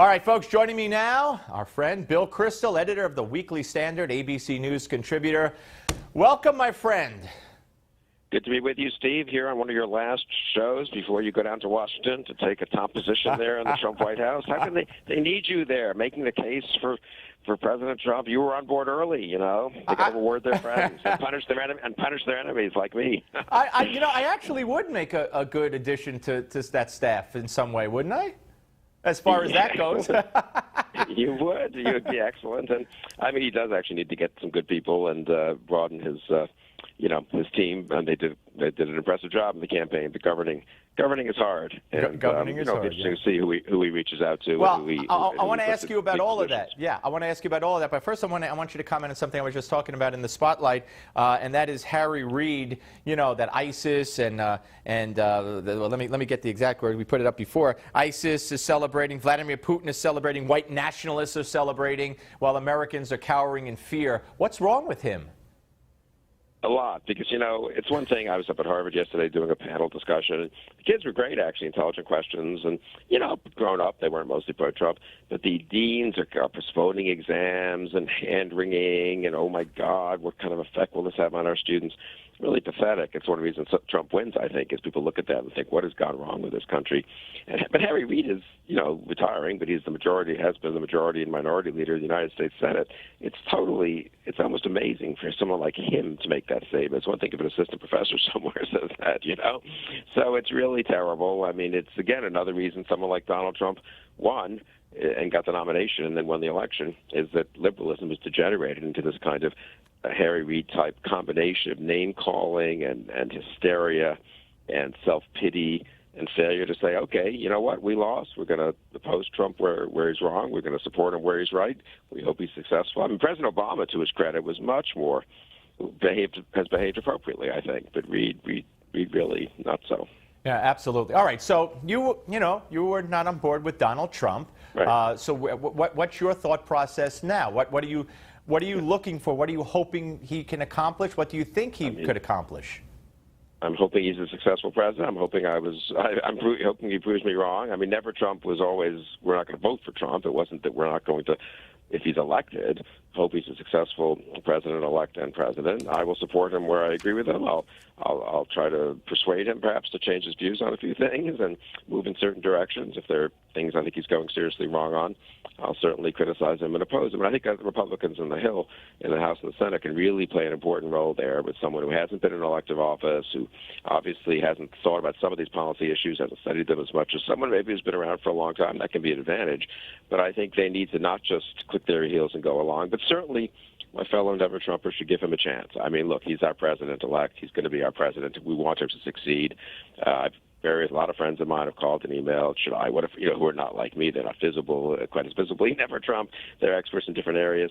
All right, folks, joining me now, our friend Bill Kristol, editor of the Weekly Standard, ABC News contributor. Welcome, my friend. Good to be with you, Steve, here on one of your last shows before you go down to Washington to take a top position there in the Trump White House. How can they need you there, making the case for President Trump? You were on board early, you know. They got to reward their friends and punish their enemies like me. I actually would make a good addition to that staff in some way, wouldn't I? As far as that goes. You would. You would be excellent. And I mean, he does actually need to get some good people and broaden his team. And they did an impressive job in the campaign. But governing is hard. And, governing is hard. Interesting to see who he reaches out to. Well, I want to ask you about all of that. Yeah, I want to ask you about all of that. But first, I want you to comment on something I was just talking about in the spotlight, and that is Harry Reid. You know that ISIS and let me get the exact word. We put it up before. ISIS is celebrating. Vladimir Putin is celebrating. White nationalists are celebrating, while Americans are cowering in fear. What's wrong with him? A lot, because, it's one thing. I was up at Harvard yesterday doing a panel discussion. The kids were great, actually, intelligent questions. And, grown up, they weren't mostly pro-Trump. But the deans are postponing exams and hand-wringing and, oh, my God, what kind of effect will this have on our students? Really pathetic. It's one of the reasons Trump wins, I think, is people look at that and think, what has gone wrong with this country? But Harry Reid is, retiring, but he's has been the majority and minority leader of the United States Senate. It's almost amazing for someone like him to make that statement. It's one thing if an assistant professor somewhere says that, So it's really terrible. I mean, it's, again, another reason someone like Donald Trump won and got the nomination and then won the election, is that liberalism has degenerated into this kind of Harry Reid type combination of name-calling and hysteria and self-pity and failure to say, okay, you know what, we lost. We're going to oppose Trump where he's wrong. We're going to support him where he's right. We hope he's successful. I mean, President Obama, to his credit, was much more has behaved appropriately, I think. But Reid really not so. Yeah, absolutely. All right, so you were not on board with Donald Trump. Right. So what's your thought process now? What are you looking for? What are you hoping he can accomplish? What do you think he could accomplish? I'm hoping he's a successful president. I'm hoping I'm hoping he proves me wrong. I mean, never Trump was always, we're not going to vote for Trump. It wasn't that we're not going to, if he's elected, hope he's a successful president-elect and president. I will support him where I agree with him. I'll try to persuade him perhaps to change his views on a few things and move in certain directions. If there are things I think he's going seriously wrong on, I'll certainly criticize him and oppose him. And I think the Republicans in the Hill, in the House and the Senate, can really play an important role there with someone who hasn't been in elective office, who obviously hasn't thought about some of these policy issues, hasn't studied them as much as someone maybe who's been around for a long time. That can be an advantage. But I think they need to not just click their heels and go along, but certainly my fellow never-Trumpers should give him a chance. I mean, look, he's our president-elect. He's going to be our president. We want him to succeed. A lot of friends of mine have called and emailed. What if, who are not like me? They're not quite as visibly never-Trump. They're experts in different areas.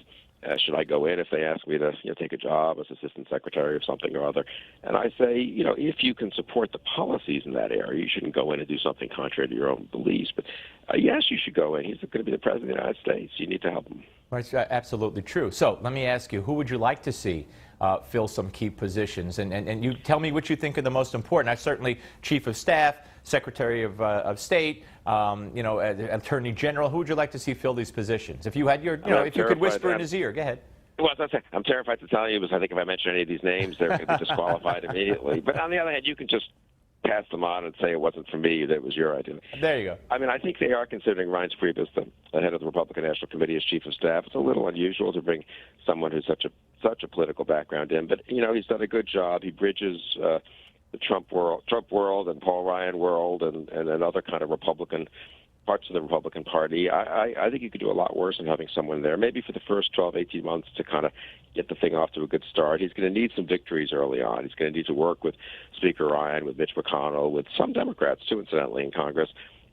Should I go in if they ask me to take a job as assistant secretary of something or other? And I say, if you can support the policies in that area, you shouldn't go in and do something contrary to your own beliefs. But yes, you should go in. He's going to be the president of the United States. You need to help him. That's absolutely true. So let me ask you, who would you like to see fill some key positions? And you tell me what you think are the most important. I certainly Chief of Staff, Secretary of State, Attorney General. Who would you like to see fill these positions? If you had if you could whisper in his ear, go ahead. Well, I'm terrified to tell you because I think if I mention any of these names, they're going to be disqualified immediately. But on the other hand, you can just pass them on and say it wasn't for me, that it was your idea. There you go. I mean, I think they are considering Reince Priebus, the head of the Republican National Committee, as Chief of Staff. It's a little unusual to bring someone who's such a political background in, but he's done a good job. He bridges the Trump world and Paul Ryan world and other kind of Republican parts of the Republican Party. I think you could do a lot worse than having someone there, maybe for the first 12, 18 months to kind of get the thing off to a good start. He's going to need some victories early on. He's going to need to work with Speaker Ryan, with Mitch McConnell, with some Democrats, too, incidentally, in Congress,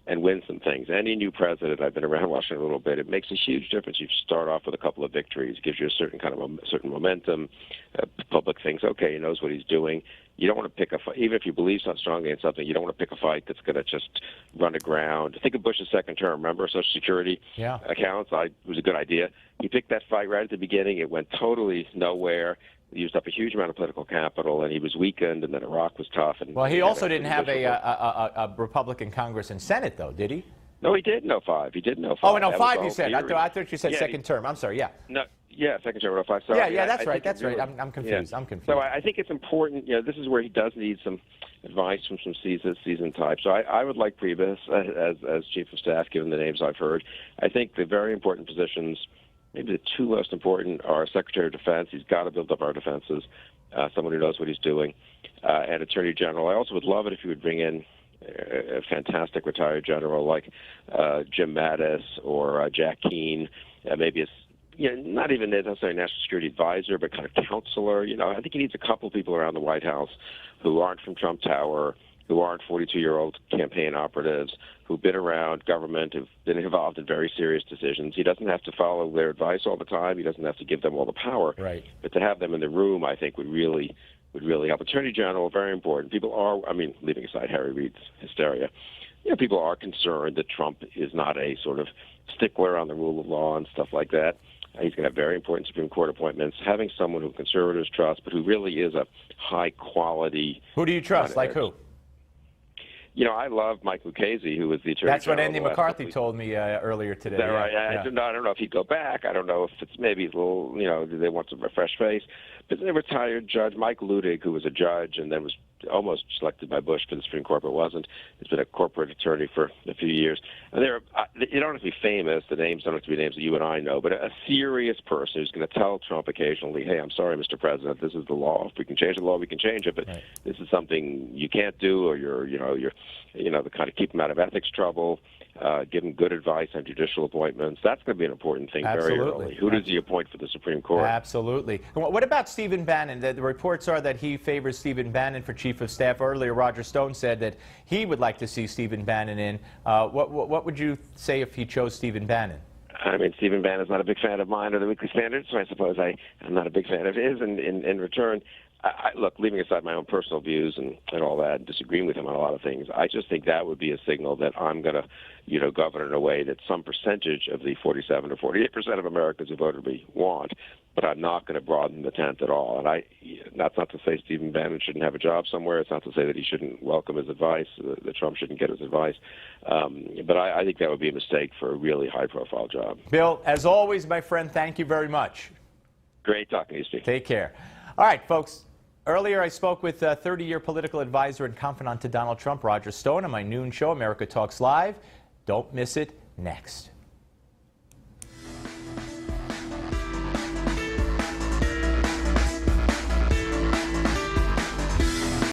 and win some things. Any new president, I've been around Washington a little bit, it makes a huge difference. You start off with a couple of victories. It gives you a certain momentum. Public thinks, okay, he knows what he's doing. You don't want to pick a fight. Even if you believe so strongly in something, you don't want to pick a fight that's going to just run aground. Think of Bush's second term. Remember Social Security accounts? It was a good idea. He picked that fight right at the beginning. It went totally nowhere. He used up a huge amount of political capital, and he was weakened, and then Iraq was tough. And well, he also didn't have a Republican Congress and Senate, though, did he? No, he did in 05. He did in 05. Oh, in That 05 was you all said. I thought you said Yeah, second term. I'm sorry, yeah. No, yeah, second term in 05. Sorry. Yeah, that's right. think That's it really- right. I'm confused. Yeah. I'm confused. So I think it's important. This is where he does need some advice from some seasoned type. So I would like Priebus as chief of staff, given the names I've heard. I think the very important positions, maybe the two most important, are Secretary of Defense. He's got to build up our defenses, someone who knows what he's doing, and Attorney General. I also would love it if you would bring in a fantastic retired general like Jim Mattis or Jack Keane, maybe not even necessarily national security advisor, but kind of counselor. I think he needs a couple people around the White House who aren't from Trump Tower, who aren't 42-year-old campaign operatives, who've been around government, who've been involved in very serious decisions. He doesn't have to follow their advice all the time. He doesn't have to give them all the power. Right. But to have them in the room, I think, would really help. Attorney General, very important. People are, leaving aside Harry Reid's hysteria, people are concerned that Trump is not a sort of stickler on the rule of law and stuff like that. He's going to have very important Supreme Court appointments. Having someone who conservatives trust, but who really is a high-quality... Who do you trust? Like who? I love Mike Lucchese, who was the attorney general. That's what Andy McCarthy told me earlier today. Is that right? I don't know if he'd go back. I don't know if it's maybe a little, do they want some fresh face? But the retired judge, Mike Ludig, who was a judge and then was almost selected by Bush for the Supreme Court, but wasn't. He's been a corporate attorney for a few years. And you don't have to be famous. The names don't have to be names that you and I know, but a serious person who's going to tell Trump occasionally, hey, I'm sorry, Mr. President, this is the law. If we can change the law, we can change it, but this is something you can't do, or you're the kind of keep him out of ethics trouble, give him good advice on judicial appointments. That's going to be an important thing very early. Who does he appoint for the Supreme Court? Absolutely. What about Stephen Bannon? The reports are that he favors Stephen Bannon for chief of staff. Earlier, Roger Stone said that he would like to see Stephen Bannon in. What would you say if he chose Stephen Bannon? Stephen Bannon's not a big fan of mine or the Weekly Standard, so I suppose I'm not a big fan of his. In return, look, leaving aside my own personal views and all that, and disagreeing with him on a lot of things, I just think that would be a signal that I'm going to, govern in a way that some percentage of the 47 or 48% of Americans who voted me want, but I'm not going to broaden the tent at all. And that's not to say Stephen Bannon shouldn't have a job somewhere. It's not to say that he shouldn't welcome his advice, that Trump shouldn't get his advice. But I think that would be a mistake for a really high-profile job. Bill, as always, my friend, thank you very much. Great talking to you, Steve. Take care. All right, folks. Earlier, I spoke with 30-year political advisor and confidant to Donald Trump, Roger Stone, on my noon show, America Talks Live. Don't miss it next.